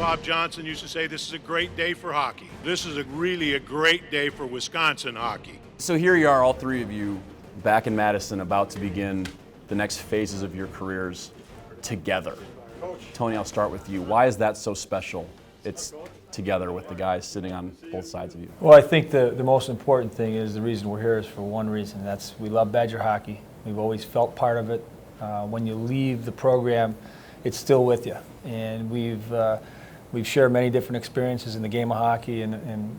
Bob Johnson used to say, this is a great day for hockey. This is really a great day for Wisconsin hockey. So here you are, all three of you, back in Madison, about to begin the next phases of your careers together. Tony, I'll start with you. Why is that so special? It's together with the guys sitting on both sides of you. Well, I think the most important thing is the reason we're here is for one reason. That's we love Badger hockey. We've always felt part of it. When you leave the program, it's still with you. And we've shared many different experiences in the game of hockey and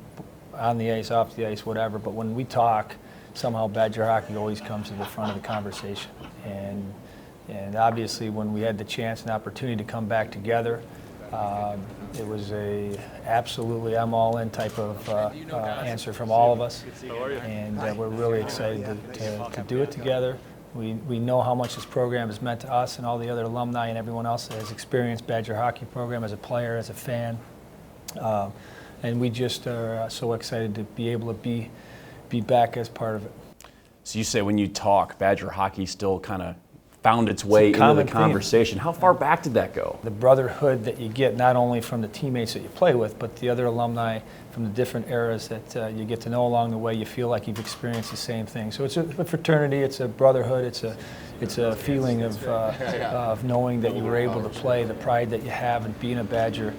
on the ice, off the ice, whatever. But when we talk, somehow Badger hockey always comes to the front of the conversation. And obviously, when we had the chance and opportunity to come back together, it was a absolutely I'm all in type of answer from all of us, and we're really excited to do it together. We know how much this program has meant to us and all the other alumni and everyone else that has experienced Badger hockey program as a player, as a fan, and we just are so excited to be able to be back as part of it. So you say when you talk, Badger hockey still kind of found its way into the conversation. How far back did that go? The brotherhood that you get not only from the teammates that you play with, but the other alumni from the different eras that you get to know along the way. You feel like you've experienced the same thing. So it's a fraternity, it's a brotherhood, it's a feeling of knowing that you were able to play, the pride that you have in being a Badger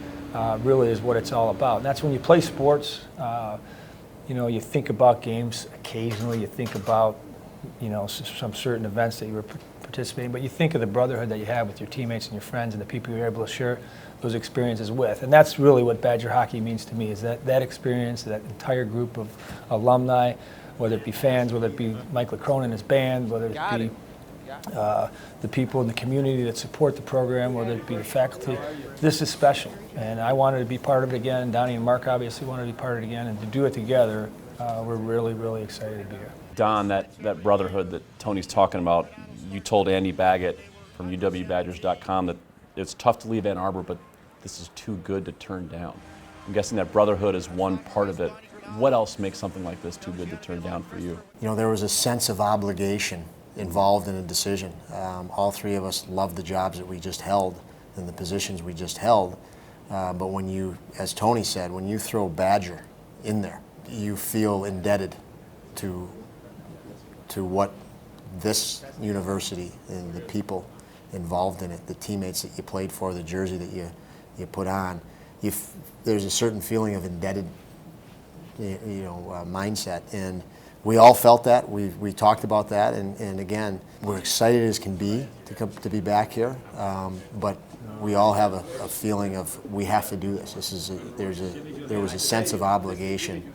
really is what it's all about. And that's when you play sports, you think about games occasionally, you think about some certain events that you were participating, but you think of the brotherhood that you have with your teammates and your friends and the people you're able to share those experiences with. And that's really what Badger hockey means to me, is that experience, that entire group of alumni, whether it be fans, whether it be Mike LeCrone and his band, whether it be the people in the community that support the program, whether it be the faculty. This is special, and I wanted to be part of it again. Donnie and Mark obviously wanted to be part of it again, and to do it together, we're really, really excited to be here. Don, that brotherhood that Tony's talking about, you told Andy Baggett from UWBadgers.com that it's tough to leave Ann Arbor, but this is too good to turn down. I'm guessing that brotherhood is one part of it. What else makes something like this too good to turn down for you? There was a sense of obligation involved in a decision. All three of us loved the jobs that we just held and the positions we just held. But when you, as Tony said, when you throw Badger in there, you feel indebted to what this university and the people involved in it, the teammates that you played for, the jersey that you put on, there's a certain feeling of indebted, mindset, and we all felt that. We talked about that, and again, we're excited as can be to be back here, but we all have a feeling of we have to do this. There was a sense of obligation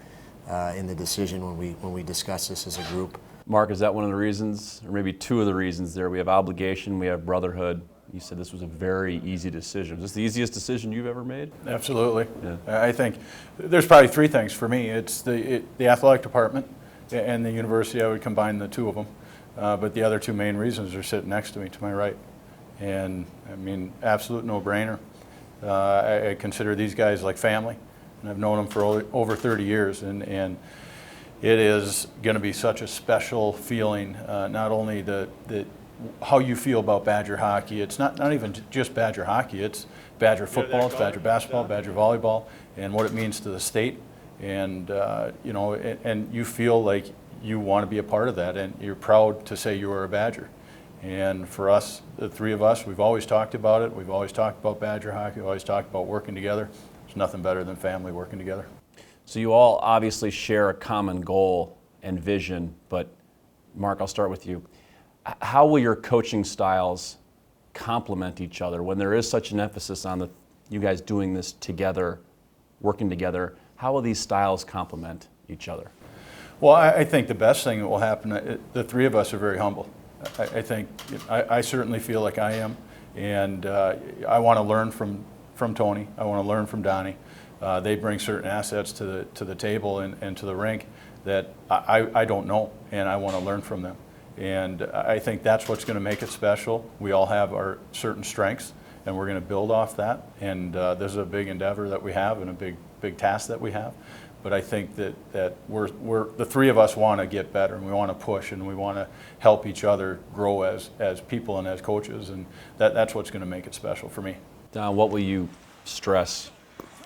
in the decision when we discussed this as a group. Mark, is that one of the reasons, or maybe two of the reasons there? We have obligation, we have brotherhood. You said this was a very easy decision. Was this the easiest decision you've ever made? Absolutely. Yeah. I think there's probably three things for me. It's the athletic department and the university. I would combine the two of them. But the other two main reasons are sitting next to me, to my right. And, absolute no-brainer. I consider these guys like family, and I've known them for over 30 years. And it is going to be such a special feeling, not only how you feel about Badger hockey. It's not even just Badger hockey. It's Badger football, it's Badger basketball, Badger volleyball, and what it means to the state. And and you feel like you want to be a part of that, and you're proud to say you are a Badger. And for us, the three of us, we've always talked about it. We've always talked about Badger hockey. We've always talked about working together. There's nothing better than family working together. So you all obviously share a common goal and vision, but Mark, I'll start with you. How will your coaching styles complement each other when there is such an emphasis on you guys doing this together, working together? How will these styles complement each other? Well, I think the best thing that will happen, the three of us are very humble. I certainly feel like I am, and I want to learn from Tony. I want to learn from Donnie. They bring certain assets to the table and to the rink that I don't know, and I want to learn from them. And I think that's what's going to make it special. We all have our certain strengths, and we're going to build off that. And this is a big endeavor that we have and a big task that we have. But I think that we're the three of us want to get better, and we want to push, and we want to help each other grow as people and as coaches, and that's what's going to make it special for me. Don, what will you stress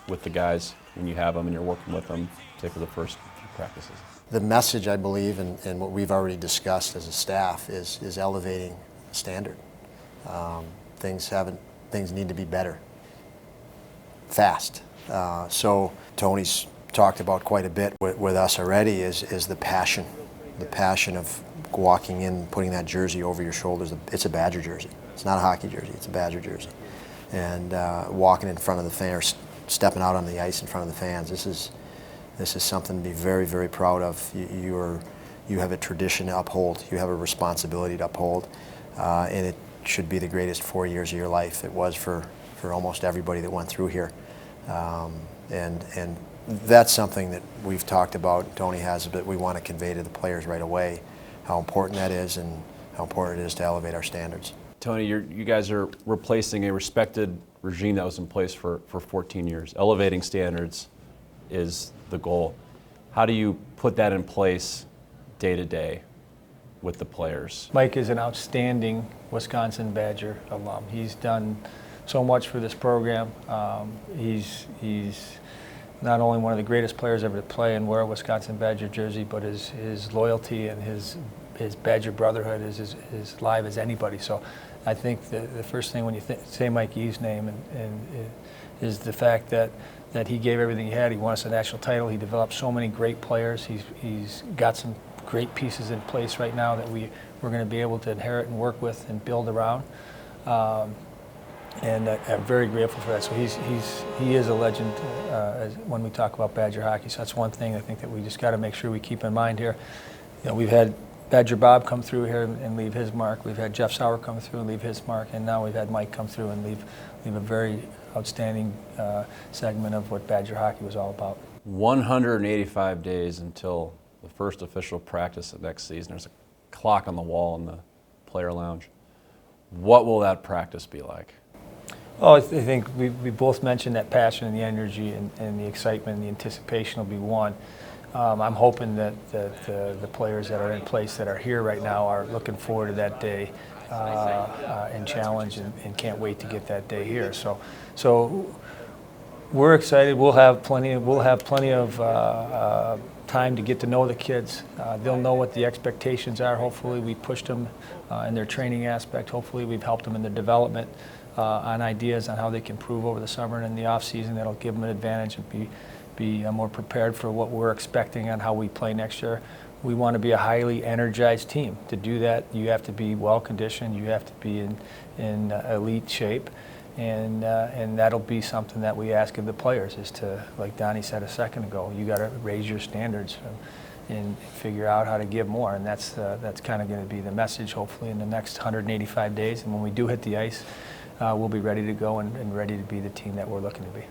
with the guys when you have them and you're working with them, say for the first few practices? The message, I believe, and what we've already discussed as a staff is elevating standard. Things need to be better, fast. So Tony's talked about quite a bit with us already is the passion of walking in, putting that jersey over your shoulders. It's a Badger jersey. It's not a hockey jersey. It's a Badger jersey. And walking in front of the fans, stepping out on the ice in front of the fans. This is something to be very, very proud of. You have a tradition to uphold. You have a responsibility to uphold, and it should be the greatest 4 years of your life. It was for almost everybody that went through here, and that's something that we've talked about. Tony has, but we want to convey to the players right away how important that is and how important it is to elevate our standards. Tony, you guys are replacing a respected regime that was in place for 14 years. Elevating standards is the goal. How do you put that in place day to day with the players? Mike is an outstanding Wisconsin Badger alum. He's done so much for this program. He's not only one of the greatest players ever to play and wear a Wisconsin Badger jersey, but his loyalty and his Badger brotherhood is as live as anybody. So I think the first thing when you say Mike Eve's name is the fact that he gave everything he had. He won us a national title. He developed so many great players. He's got some great pieces in place right now that we're going to be able to inherit and work with and build around. And I'm very grateful for that. So he is a legend when we talk about Badger hockey. So that's one thing I think that we just got to make sure we keep in mind here. You know, we've had Badger Bob come through here and leave his mark. We've had Jeff Sauer come through and leave his mark, and now we've had Mike come through and leave a very outstanding segment of what Badger hockey was all about. 185 days until the first official practice of next season. There's a clock on the wall in the player lounge. What will that practice be like? Oh, I think we both mentioned that passion and the energy and the excitement and the anticipation will be one. I'm hoping that the players that are in place that are here right now are looking forward to that day and challenge and can't wait to get that day here. So we're excited. We'll have plenty of time to get to know the kids. They'll know what the expectations are. Hopefully we pushed them in their training aspect. Hopefully we've helped them in their development on ideas on how they can improve over the summer and in the off season. That'll give them an advantage and be more prepared for what we're expecting on how we play next year. We want to be a highly energized team. To do that, you have to be well conditioned. You have to be in elite shape, and that'll be something that we ask of the players. Is to, like Donnie said a second ago, you got to raise your standards and figure out how to give more. And that's kind of going to be the message, hopefully, in the next 185 days. And when we do hit the ice, we'll be ready to go and ready to be the team that we're looking to be.